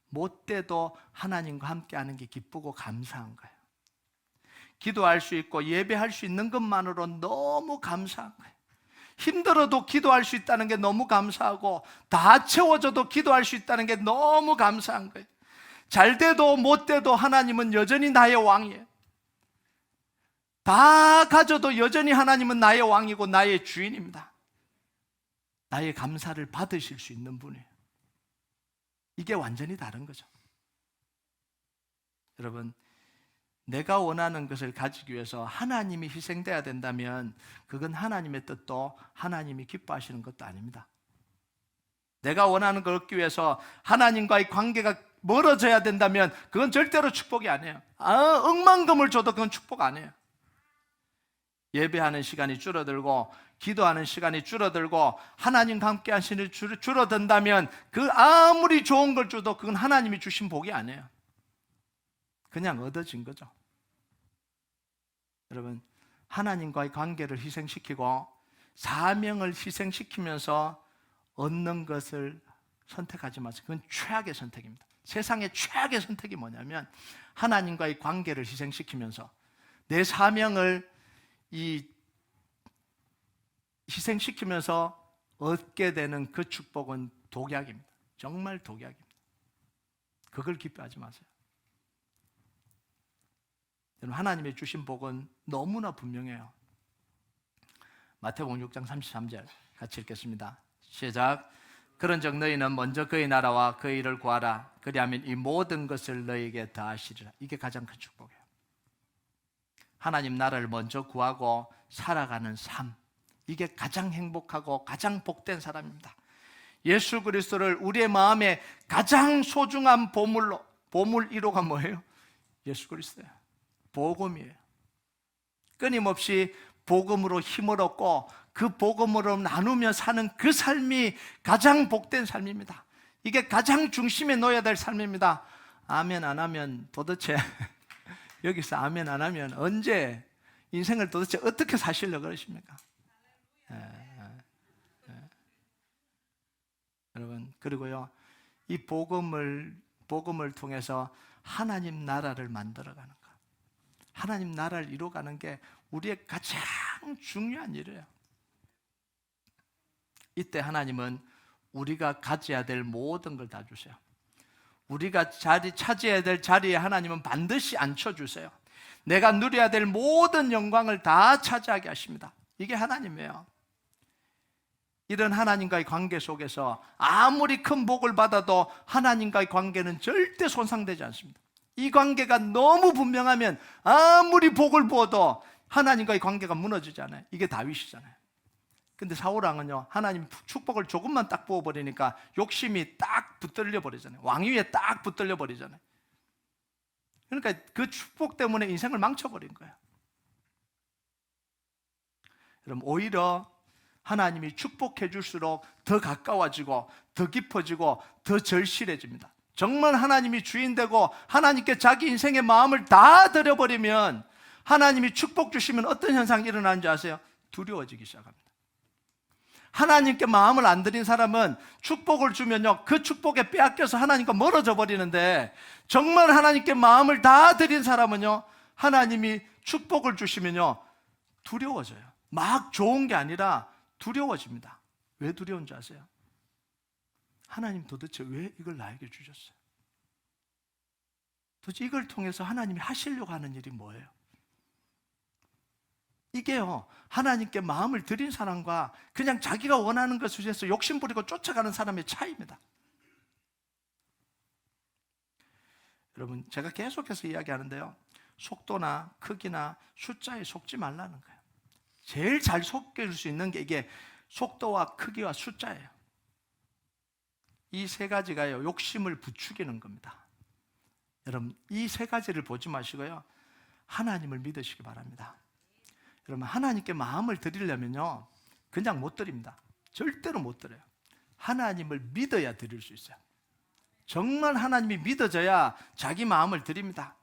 못 돼도 하나님과 함께 하는 게 기쁘고 감사한 거예요. 기도할 수 있고 예배할 수 있는 것만으로 너무 감사한 거예요. 힘들어도 기도할 수 있다는 게 너무 감사하고, 다 채워져도 기도할 수 있다는 게 너무 감사한 거예요. 잘 돼도 못 돼도 하나님은 여전히 나의 왕이에요. 다 가져도 여전히 하나님은 나의 왕이고 나의 주인입니다. 나의 감사를 받으실 수 있는 분이에요. 이게 완전히 다른 거죠. 여러분, 내가 원하는 것을 가지기 위해서 하나님이 희생돼야 된다면 그건 하나님의 뜻도 하나님이 기뻐하시는 것도 아닙니다. 내가 원하는 걸 얻기 위해서 하나님과의 관계가 멀어져야 된다면 그건 절대로 축복이 아니에요. 억만금을 줘도 그건 축복 아니에요. 예배하는 시간이 줄어들고 기도하는 시간이 줄어들고 하나님과 함께 하시는 시간이 줄어든다면 그 아무리 좋은 걸 줘도 그건 하나님이 주신 복이 아니에요. 그냥 얻어진 거죠. 여러분, 하나님과의 관계를 희생시키고 사명을 희생시키면서 얻는 것을 선택하지 마세요. 그건 최악의 선택입니다. 세상의 최악의 선택이 뭐냐면, 하나님과의 관계를 희생시키면서 내 사명을 희생시키면서 얻게 되는 그 축복은 독약입니다. 정말 독약입니다. 그걸 기뻐하지 마세요. 여러분, 하나님의 주신 복은 너무나 분명해요. 마태복음 6장 33절 같이 읽겠습니다. 시작. 그런즉 너희는 먼저 그의 나라와 그의 일을 구하라. 그리하면 이 모든 것을 너희에게 더하시리라. 이게 가장 큰 축복이에요. 하나님 나라를 먼저 구하고 살아가는 삶, 이게 가장 행복하고 가장 복된 사람입니다. 예수 그리스도를 우리의 마음에 가장 소중한 보물로, 보물 1호가 뭐예요? 예수 그리스도예요. 복음이에요. 끊임없이 복음으로 힘을 얻고 그 복음으로 나누며 사는 그 삶이 가장 복된 삶입니다. 이게 가장 중심에 놓여야 될 삶입니다. 아멘 안 하면 도대체 여기서 아멘 안 하면 언제 인생을 도대체 어떻게 사시려고 그러십니까? 여러분, 그리고요, 이 복음을 통해서 하나님 나라를 만들어가는 것, 하나님 나라를 이루어가는 게 우리의 가장 중요한 일이에요. 이때 하나님은 우리가 가져야 될 모든 걸 다 주세요. 우리가 차지해야 될 자리에 하나님은 반드시 앉혀주세요. 내가 누려야 될 모든 영광을 다 차지하게 하십니다. 이게 하나님이에요. 이런 하나님과의 관계 속에서 아무리 큰 복을 받아도 하나님과의 관계는 절대 손상되지 않습니다. 이 관계가 너무 분명하면 아무리 복을 부어도 하나님과의 관계가 무너지지 않아요. 이게 다윗이잖아요. 근데 사울왕은요, 하나님 축복을 조금만 딱 부어버리니까 욕심이 딱 붙들려 버리잖아요. 왕위에 딱 붙들려 버리잖아요. 그러니까 그 축복 때문에 인생을 망쳐버린 거예요. 여러분, 오히려 하나님이 축복해 줄수록 더 가까워지고 더 깊어지고 더 절실해집니다. 정말 하나님이 주인되고 하나님께 자기 인생의 마음을 다 드려버리면, 하나님이 축복 주시면 어떤 현상이 일어나는 줄 아세요? 두려워지기 시작합니다. 하나님께 마음을 안 드린 사람은 축복을 주면요, 그 축복에 빼앗겨서 하나님과 멀어져 버리는데, 정말 하나님께 마음을 다 드린 사람은요, 하나님이 축복을 주시면요 두려워져요. 막 좋은 게 아니라 두려워집니다. 왜 두려운지 아세요? 하나님 도대체 왜 이걸 나에게 주셨어요? 도대체 이걸 통해서 하나님이 하시려고 하는 일이 뭐예요? 이게요, 하나님께 마음을 드린 사람과 그냥 자기가 원하는 것을 위해서 욕심 부리고 쫓아가는 사람의 차이입니다. 여러분, 제가 계속해서 이야기하는데요, 속도나 크기나 숫자에 속지 말라는 거예요. 제일 잘 속일 수 있는 게 이게 속도와 크기와 숫자예요. 이 세 가지가요, 욕심을 부추기는 겁니다. 여러분, 이 세 가지를 보지 마시고요, 하나님을 믿으시기 바랍니다. 여러분, 하나님께 마음을 드리려면요, 그냥 못 드립니다. 절대로 못 드려요. 하나님을 믿어야 드릴 수 있어요. 정말 하나님이 믿어져야 자기 마음을 드립니다.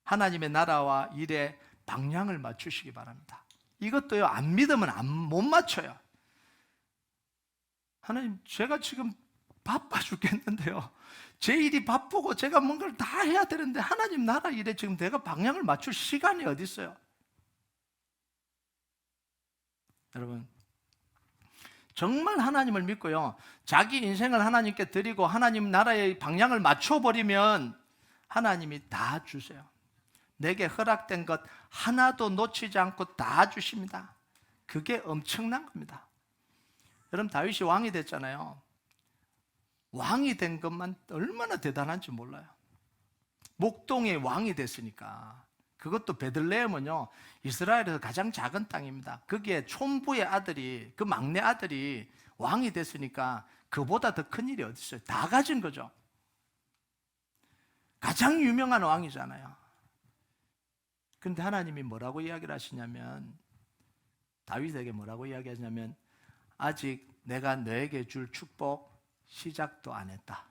하나님의 나라와 일에 방향을 맞추시기 바랍니다. 이것도요, 안 믿으면 못 맞춰요. 하나님, 제가 지금 바빠 죽겠는데요, 제 일이 바쁘고 제가 뭔가를 다 해야 되는데 하나님 나라 일에 지금 내가 방향을 맞출 시간이 어디 있어요? 여러분, 정말 하나님을 믿고요, 자기 인생을 하나님께 드리고 하나님 나라의 방향을 맞춰버리면 하나님이 다 주세요. 내게 허락된 것 하나도 놓치지 않고 다 주십니다. 그게 엄청난 겁니다. 여러분, 다윗이 왕이 됐잖아요. 왕이 된 것만 얼마나 대단한지 몰라요. 목동의 왕이 됐으니까. 그것도 베들레헴은요, 이스라엘에서 가장 작은 땅입니다. 거기에 촌부의 아들이, 그 막내 아들이 왕이 됐으니까 그보다 더 큰 일이 어디 있어요? 다 가진 거죠. 가장 유명한 왕이잖아요. 그런데 하나님이 뭐라고 이야기를 하시냐면, 다윗에게 뭐라고 이야기하냐면, 아직 내가 너에게 줄 축복 시작도 안 했다.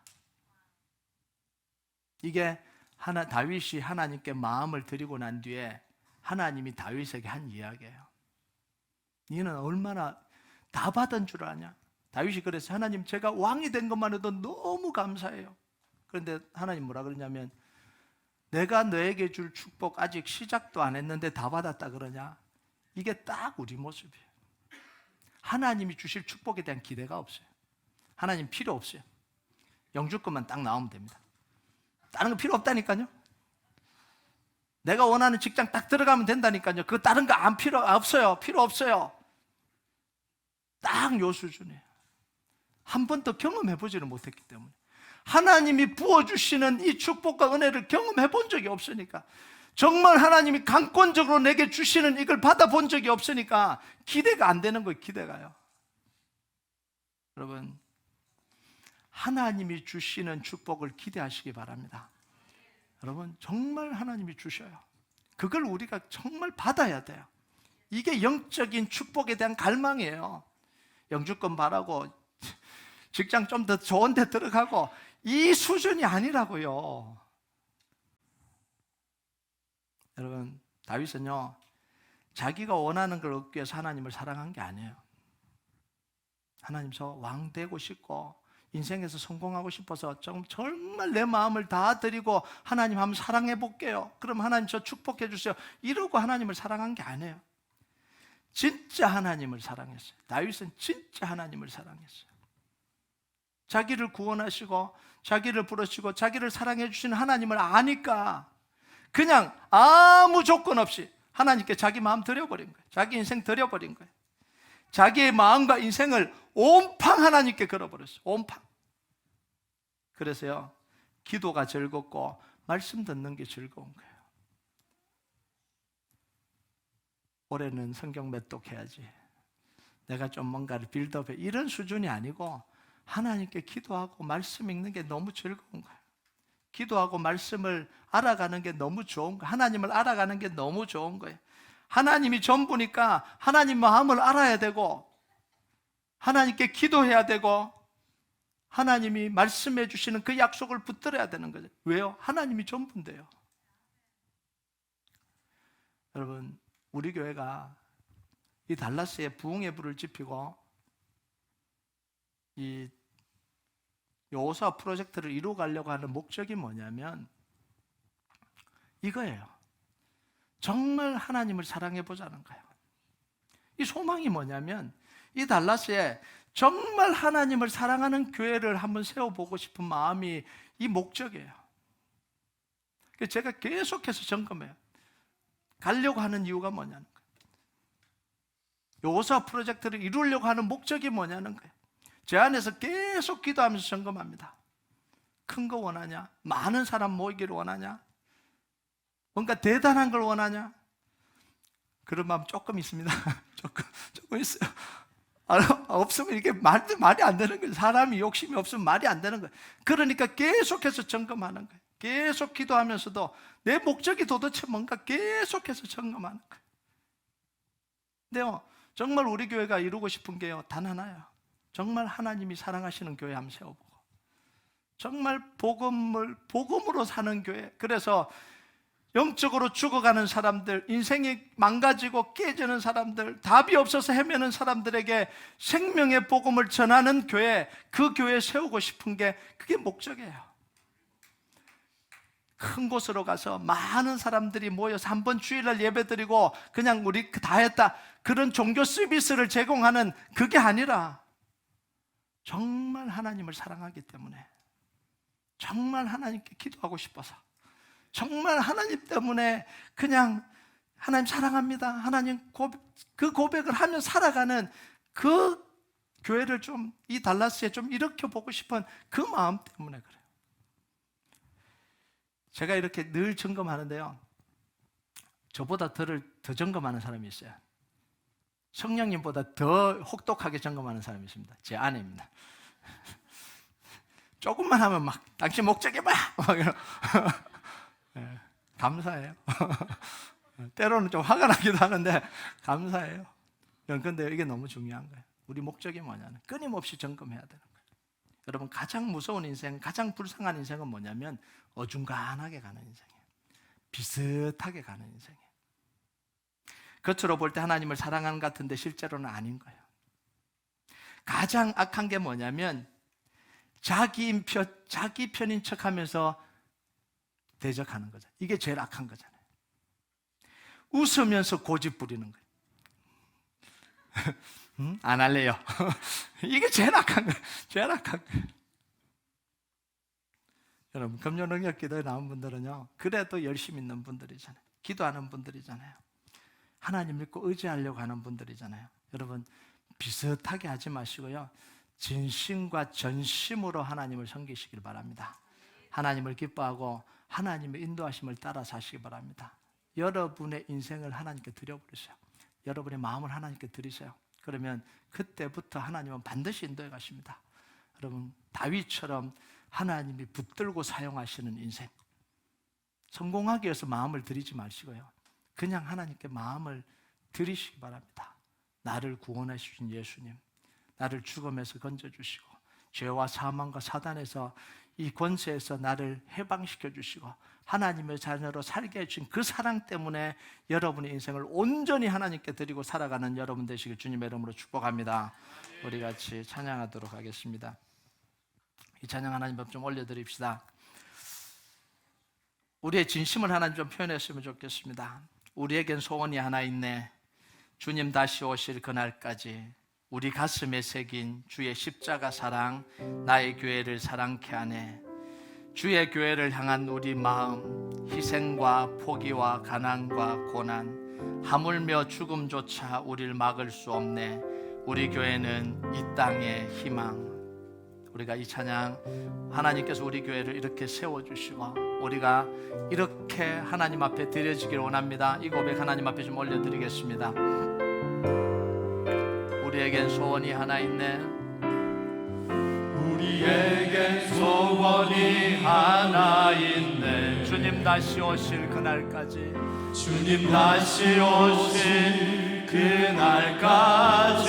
이게 다윗이 하나님께 마음을 드리고 난 뒤에 하나님이 다윗에게 한 이야기예요. 너는 얼마나 다 받은 줄 아냐? 다윗이 그래서, 하나님, 제가 왕이 된 것만 해도 너무 감사해요. 그런데 하나님 뭐라 그러냐면, 내가 너에게 줄 축복 아직 시작도 안 했는데 다 받았다 그러냐? 이게 딱 우리 모습이에요. 하나님이 주실 축복에 대한 기대가 없어요. 하나님 필요 없어요. 영주권만 딱 나오면 됩니다. 다른 거 필요 없다니까요. 내가 원하는 직장 딱 들어가면 된다니까요. 그 다른 거 안 필요 없어요. 필요 없어요. 딱 요 수준이에요. 한 번도 경험해보지를 못했기 때문에. 하나님이 부어주시는 이 축복과 은혜를 경험해본 적이 없으니까, 정말 하나님이 강권적으로 내게 주시는 이걸 받아본 적이 없으니까 기대가 안 되는 거예요. 기대가요. 여러분, 하나님이 주시는 축복을 기대하시기 바랍니다. 여러분, 정말 하나님이 주셔요. 그걸 우리가 정말 받아야 돼요. 이게 영적인 축복에 대한 갈망이에요. 영주권 바라고 직장 좀 더 좋은 데 들어가고 이 수준이 아니라고요. 여러분, 다윗은요, 자기가 원하는 걸 얻기 위해서 하나님을 사랑한 게 아니에요. 하나님, 저 왕 되고 싶고 인생에서 성공하고 싶어서 정말 내 마음을 다 드리고 하나님 한번 사랑해 볼게요. 그럼 하나님 저 축복해 주세요. 이러고 하나님을 사랑한 게 아니에요. 진짜 하나님을 사랑했어요. 다윗은 진짜 하나님을 사랑했어요. 자기를 구원하시고 자기를 부르시고 자기를 사랑해 주시는 하나님을 아니까 그냥 아무 조건 없이 하나님께 자기 마음 드려버린 거예요. 자기 인생 드려버린 거예요. 자기의 마음과 인생을 온팡 하나님께 걸어버렸어요. 온팡. 그래서요, 기도가 즐겁고 말씀 듣는 게 즐거운 거예요. 올해는 성경 몇 독 해야지, 내가 좀 뭔가를 빌드업해, 이런 수준이 아니고 하나님께 기도하고 말씀 읽는 게 너무 즐거운 거예요. 기도하고 말씀을 알아가는 게 너무 좋은 거예요. 하나님을 알아가는 게 너무 좋은 거예요. 하나님이 전부니까 하나님 마음을 알아야 되고 하나님께 기도해야 되고 하나님이 말씀해 주시는 그 약속을 붙들어야 되는 거죠. 왜요? 하나님이 전부인데요. 여러분, 우리 교회가 이 달라스에 부흥의 불을 지피고 이 여호수아 프로젝트를 이루어가려고 하는 목적이 뭐냐면 이거예요. 정말 하나님을 사랑해 보자는 거예요. 이 소망이 뭐냐면 이 달라스에 정말 하나님을 사랑하는 교회를 한번 세워보고 싶은 마음이 이 목적이에요. 그래서 제가 계속해서 점검해요. 가려고 하는 이유가 뭐냐는 거예요. 여호수아 프로젝트를 이루려고 하는 목적이 뭐냐는 거예요. 제 안에서 계속 기도하면서 점검합니다. 큰 거 원하냐? 많은 사람 모이기를 원하냐? 뭔가 대단한 걸 원하냐? 그런 마음 조금 있습니다. 조금 있어요. 없으면 이게 말이 안 되는 거예요. 사람이 욕심이 없으면 말이 안 되는 거예요. 그러니까 계속해서 점검하는 거예요. 계속 기도하면서도 내 목적이 도대체 뭔가 계속해서 점검하는 거예요. 근데요, 정말 우리 교회가 이루고 싶은 게요, 단 하나예요. 정말 하나님이 사랑하시는 교회 한번 세워보고 정말 복음으로 사는 교회. 그래서 영적으로 죽어가는 사람들, 인생이 망가지고 깨지는 사람들, 답이 없어서 헤매는 사람들에게 생명의 복음을 전하는 교회, 그 교회 세우고 싶은 게 그게 목적이에요. 큰 곳으로 가서 많은 사람들이 모여서 한 번 주일날 예배드리고 그냥 우리 다 했다, 그런 종교 서비스를 제공하는 그게 아니라 정말 하나님을 사랑하기 때문에, 정말 하나님께 기도하고 싶어서, 정말 하나님 때문에 그냥 하나님 사랑합니다, 하나님 그 고백을 하며 살아가는 그 교회를 좀 이 달라스에 좀 일으켜 보고 싶은 그 마음 때문에 그래요. 제가 이렇게 늘 점검하는데요, 저보다 더 점검하는 사람이 있어요. 성령님보다 더 혹독하게 점검하는 사람이 있습니다. 제 아내입니다. 조금만 하면 막 당신 목적이 막 네, 감사해요. 때로는 좀 화가 나기도 하는데 감사해요. 그런데 이게 너무 중요한 거예요. 우리 목적이 뭐냐면 끊임없이 점검해야 되는 거예요. 여러분, 가장 무서운 인생, 가장 불쌍한 인생은 뭐냐면 어중간하게 가는 인생이에요. 비슷하게 가는 인생이에요. 겉으로 볼 때 하나님을 사랑하는 것 같은데 실제로는 아닌 거예요. 가장 악한 게 뭐냐면 자기 편인 척하면서 대적하는 거죠. 이게 제일 악한 거잖아요. 웃으면서 고집 부리는 거예요. 안 할래요. 이게 제일 악한 거예요. 제일 악한 거예요. 여러분, 금요 능력 기도에 나온 분들은요, 그래도 열심히 있는 분들이잖아요. 기도하는 분들이잖아요. 하나님 믿고 의지하려고 하는 분들이잖아요. 여러분, 비슷하게 하지 마시고요, 진심과 전심으로 하나님을 섬기시길 바랍니다. 하나님을 기뻐하고 하나님의 인도하심을 따라 사시기 바랍니다. 여러분의 인생을 하나님께 드려버리세요. 여러분의 마음을 하나님께 드리세요. 그러면 그때부터 하나님은 반드시 인도해 가십니다. 여러분, 다윗처럼 하나님이 붙들고 사용하시는 인생, 성공하기 위해서 마음을 드리지 마시고요, 그냥 하나님께 마음을 드리시기 바랍니다. 나를 구원해 주신 예수님, 나를 죽음에서 건져주시고 죄와 사망과 사단에서 이 권세에서 나를 해방시켜 주시고 하나님의 자녀로 살게 해주신 그 사랑 때문에 여러분의 인생을 온전히 하나님께 드리고 살아가는 여러분 되시길 주님의 이름으로 축복합니다. 우리 같이 찬양하도록 하겠습니다. 이 찬양 하나님 앞 좀 올려드립시다. 우리의 진심을 하나님 좀 표현했으면 좋겠습니다. 우리에겐 소원이 하나 있네. 주님 다시 오실 그날까지 우리 가슴에 새긴 주의 십자가 사랑, 나의 교회를 사랑케 하네. 주의 교회를 향한 우리 마음, 희생과 포기와 가난과 고난, 하물며 죽음조차 우리를 막을 수 없네. 우리 교회는 이 땅의 희망. 우리가 이 찬양, 하나님께서 우리 교회를 이렇게 세워주시고 우리가 이렇게 하나님 앞에 드려지길 원합니다. 이 고백 하나님 앞에 좀 올려드리겠습니다. 우리에겐 소원이 하나 있네. 우리에겐 소원이 하나 있네. 주님 다시 오실 그날까지, 주님 다시 오실 그날까지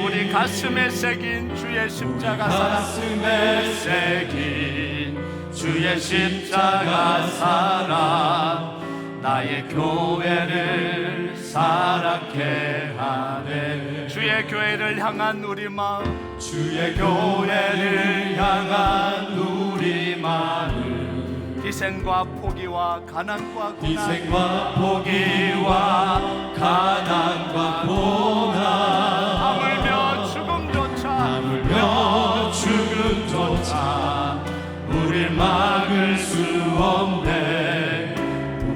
우리 가슴에 새긴 주의 십자가 사랑, 가슴에 새긴 주의 십자가 사랑, 나의 교회를 사랑케 하네. 주의 교회를 향한 우리 마음, 주의 교회를 향한 우리 마음, 희생과 포기와 가난과 고난, 희생과 포기와 가난과 고난, 하물며 죽음조차, 하물며 죽음조차 우릴 막을 수 없네.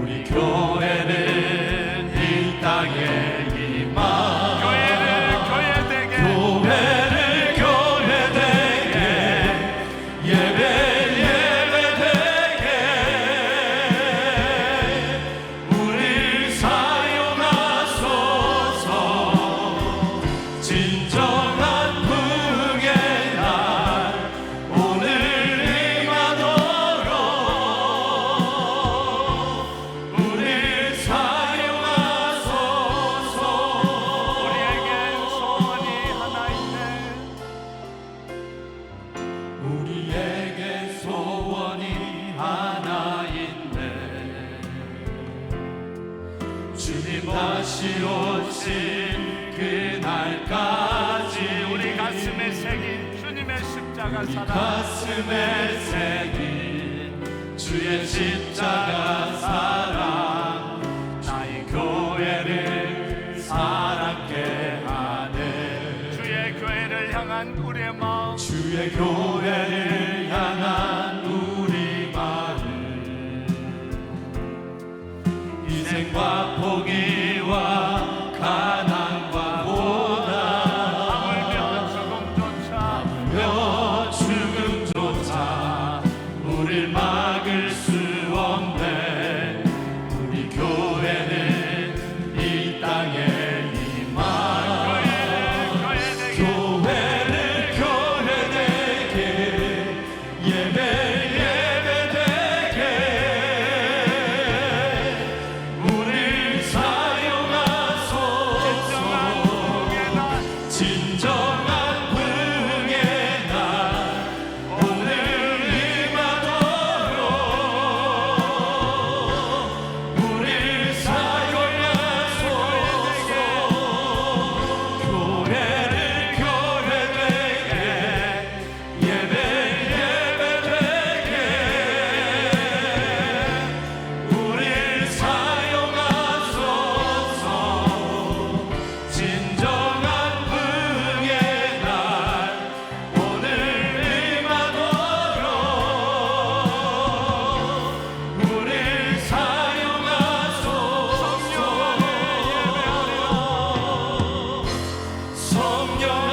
우리 교회는 이 땅에 희망, 교회를 교회되게, 교회를 교회되게, 예배 예배되게 우릴 사용하소서. 진정한 부흥의 날 오늘 임하도록 우릴 사용하소서. 우리에겐 소원이 하나 있네. 우리에게 소원이 하나 있네. 주님 다시 오실 그날까지 우리 가슴에 새긴 주님의 십자가 우리 사랑, 가슴에 새긴 주의 십자가 사랑, 나의 교회를 사랑케 하네. 주의 교회를 향한 우리의 마음, 주의 교회를 향한 우리 마음, 희생과 포기와 가난과 고난, 하물며 죽음조차, 며 죽음조차 우릴 막을 수 없네. 우리 교회는 이 땅에 희망, 교회되게, 교회를 교회되게, 예배 예배되게 우릴 사랑하소서. 성령